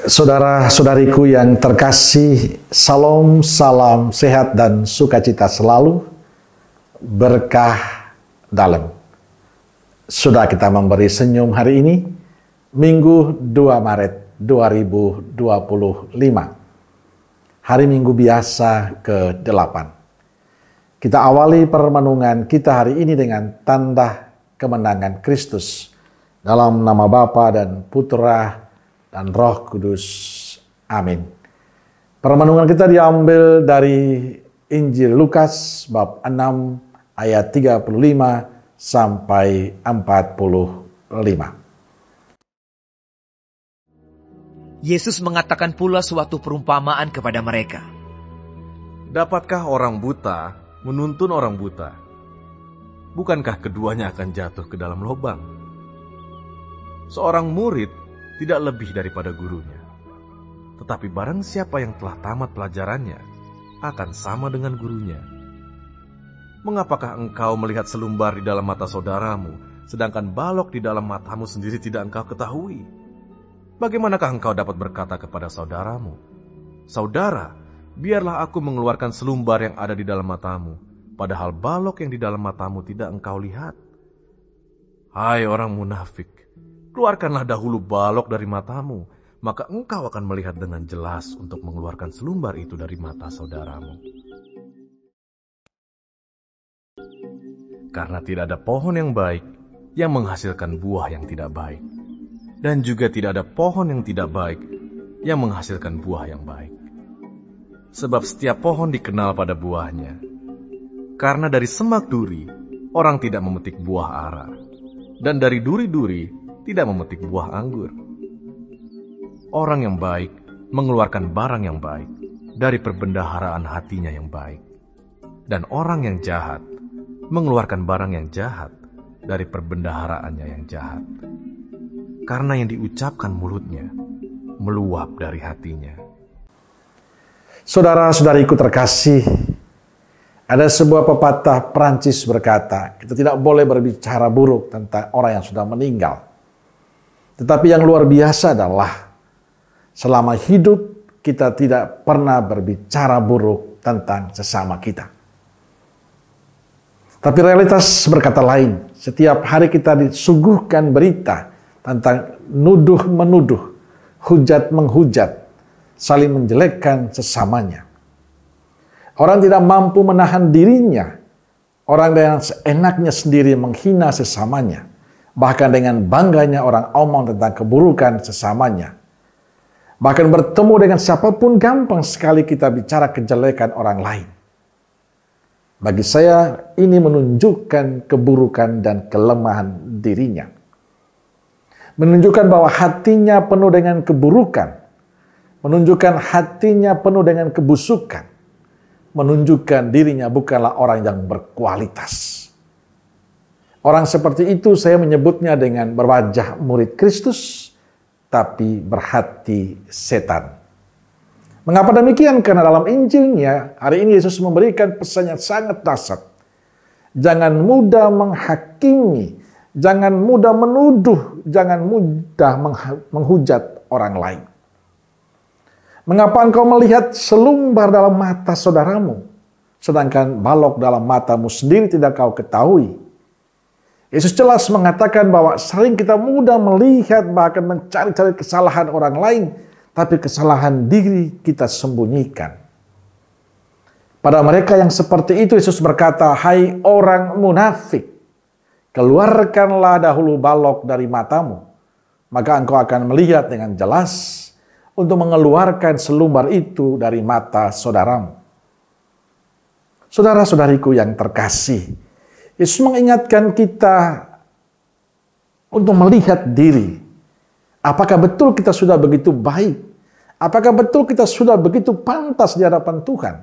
Saudara-saudariku yang terkasih, salam, salam sehat dan sukacita selalu, berkah dalam. Sudah kita memberi senyum hari ini, Minggu 2 Maret 2025. Hari Minggu biasa ke-8. Kita awali permenungan kita hari ini dengan tanda kemenangan Kristus. Dalam nama Bapa dan Putra dan Roh Kudus. Amin. Permenungan kita diambil dari Injil Lukas bab 6 ayat 35 sampai 45. Yesus mengatakan pula suatu perumpamaan kepada mereka. Dapatkah orang buta menuntun orang buta? Bukankah keduanya akan jatuh ke dalam lubang? Seorang murid tidak lebih daripada gurunya. Tetapi barang siapa yang telah tamat pelajarannya akan sama dengan gurunya. Mengapakah engkau melihat selumbar di dalam mata saudaramu, sedangkan balok di dalam matamu sendiri tidak engkau ketahui? Bagaimanakah engkau dapat berkata kepada saudaramu, "Saudara, biarlah aku mengeluarkan selumbar yang ada di dalam matamu," padahal balok yang di dalam matamu tidak engkau lihat? Hai orang munafik, keluarkanlah dahulu balok dari matamu, maka engkau akan melihat dengan jelas untuk mengeluarkan selumbar itu dari mata saudaramu. Karena tidak ada pohon yang baik yang menghasilkan buah yang tidak baik, dan juga tidak ada pohon yang tidak baik yang menghasilkan buah yang baik. Sebab setiap pohon dikenal pada buahnya. Karena dari semak duri, orang tidak memetik buah ara, dan dari duri-duri tidak memetik buah anggur. Orang yang baik mengeluarkan barang yang baik dari perbendaharaan hatinya yang baik, dan orang yang jahat mengeluarkan barang yang jahat dari perbendaharaannya yang jahat. Karena yang diucapkan mulutnya meluap dari hatinya. Saudara-saudariku terkasih, ada sebuah pepatah Prancis berkata, kita tidak boleh berbicara buruk tentang orang yang sudah meninggal. Tetapi yang luar biasa adalah selama hidup kita tidak pernah berbicara buruk tentang sesama kita. Tapi realitas berkata lain. Setiap hari kita disuguhkan berita tentang nuduh-menuduh, hujat-menghujat, saling menjelekkan sesamanya. Orang tidak mampu menahan dirinya. Orang dengan seenaknya sendiri menghina sesamanya. Bahkan dengan bangganya orang omong tentang keburukan sesamanya. Bahkan bertemu dengan siapapun gampang sekali kita bicara kejelekan orang lain. Bagi saya ini menunjukkan keburukan dan kelemahan dirinya. Menunjukkan bahwa hatinya penuh dengan keburukan. Menunjukkan hatinya penuh dengan kebusukan. Menunjukkan dirinya bukanlah orang yang berkualitas. Orang seperti itu saya menyebutnya dengan berwajah murid Kristus, tapi berhati setan. Mengapa demikian? Karena dalam Injilnya, hari ini Yesus memberikan pesan yang sangat dahsyat. Jangan mudah menghakimi, jangan mudah menuduh, jangan mudah menghujat orang lain. Mengapa engkau melihat selumbar dalam mata saudaramu, sedangkan balok dalam matamu sendiri tidak kau ketahui? Yesus jelas mengatakan bahwa sering kita mudah melihat bahkan mencari-cari kesalahan orang lain, tapi kesalahan diri kita sembunyikan. Pada mereka yang seperti itu Yesus berkata, "Hai orang munafik, keluarkanlah dahulu balok dari matamu, maka engkau akan melihat dengan jelas untuk mengeluarkan selumbar itu dari mata saudaramu." Saudara-saudariku yang terkasih, Yesus mengingatkan kita untuk melihat diri. Apakah betul kita sudah begitu baik? Apakah betul kita sudah begitu pantas di hadapan Tuhan?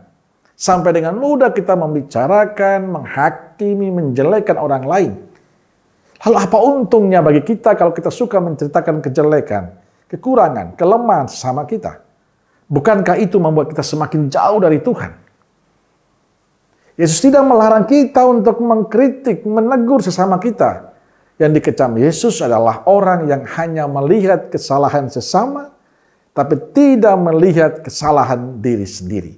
Sampai dengan mudah kita membicarakan, menghakimi, menjelekan orang lain. Lalu apa untungnya bagi kita kalau kita suka menceritakan kejelekan, kekurangan, kelemahan sesama kita? Bukankah itu membuat kita semakin jauh dari Tuhan? Yesus tidak melarang kita untuk mengkritik, menegur sesama kita. Yang dikecam Yesus adalah orang yang hanya melihat kesalahan sesama, tapi tidak melihat kesalahan diri sendiri.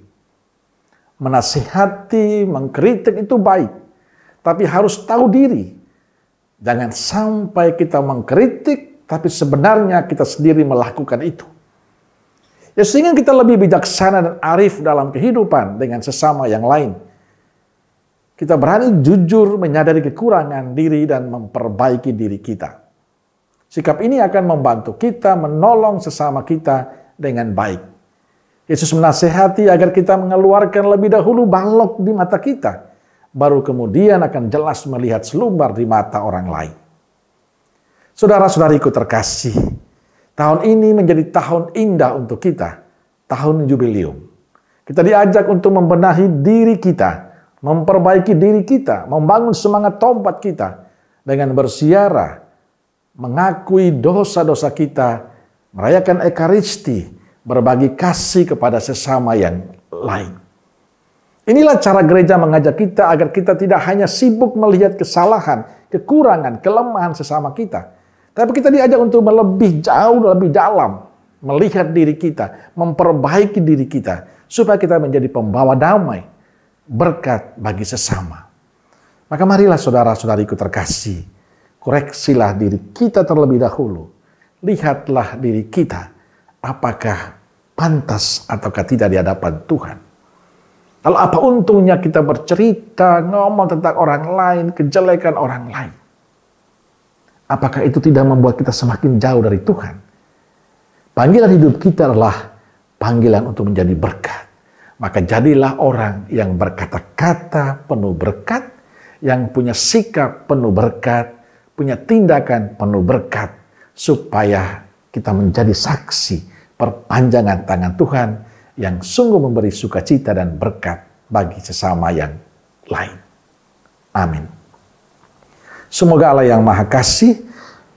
Menasihati, mengkritik itu baik, tapi harus tahu diri. Jangan sampai kita mengkritik, tapi sebenarnya kita sendiri melakukan itu. Ya, sehingga kita lebih bijaksana dan arif dalam kehidupan dengan sesama yang lain. Kita berani jujur menyadari kekurangan diri dan memperbaiki diri kita. Sikap ini akan membantu kita menolong sesama kita dengan baik. Yesus menasihati agar kita mengeluarkan lebih dahulu balok di mata kita, baru kemudian akan jelas melihat selumbar di mata orang lain. Saudara-saudariku terkasih, tahun ini menjadi tahun indah untuk kita, tahun jubileum. Kita diajak untuk membenahi diri kita, memperbaiki diri kita, membangun semangat tobat kita dengan bersiara, mengakui dosa-dosa kita, merayakan Ekaristi, berbagi kasih kepada sesama yang lain. Inilah cara gereja mengajak kita agar kita tidak hanya sibuk melihat kesalahan, kekurangan, kelemahan sesama kita, tapi kita diajak untuk lebih jauh, lebih dalam, melihat diri kita, memperbaiki diri kita, supaya kita menjadi pembawa damai, berkat bagi sesama. Maka marilah saudara-saudariku terkasih, koreksilah diri kita terlebih dahulu. Lihatlah diri kita, apakah pantas ataukah tidak di hadapan Tuhan. Lalu apa untungnya kita bercerita, ngomong tentang orang lain, kejelekan orang lain? Apakah itu tidak membuat kita semakin jauh dari Tuhan? Panggilan hidup kita adalah panggilan untuk menjadi berkat. Maka jadilah orang yang berkata-kata penuh berkat, yang punya sikap penuh berkat, punya tindakan penuh berkat, supaya kita menjadi saksi perpanjangan tangan Tuhan yang sungguh memberi sukacita dan berkat bagi sesama yang lain. Amin. Semoga Allah yang Maha Kasih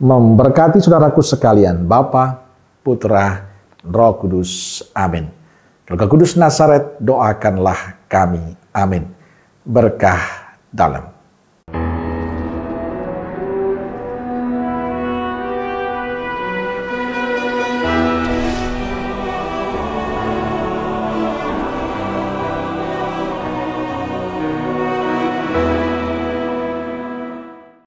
memberkati saudaraku sekalian, Bapa, Putra, Roh Kudus. Amin. Roh Kudus Nazaret, doakanlah kami. Amin. Berkah dalam.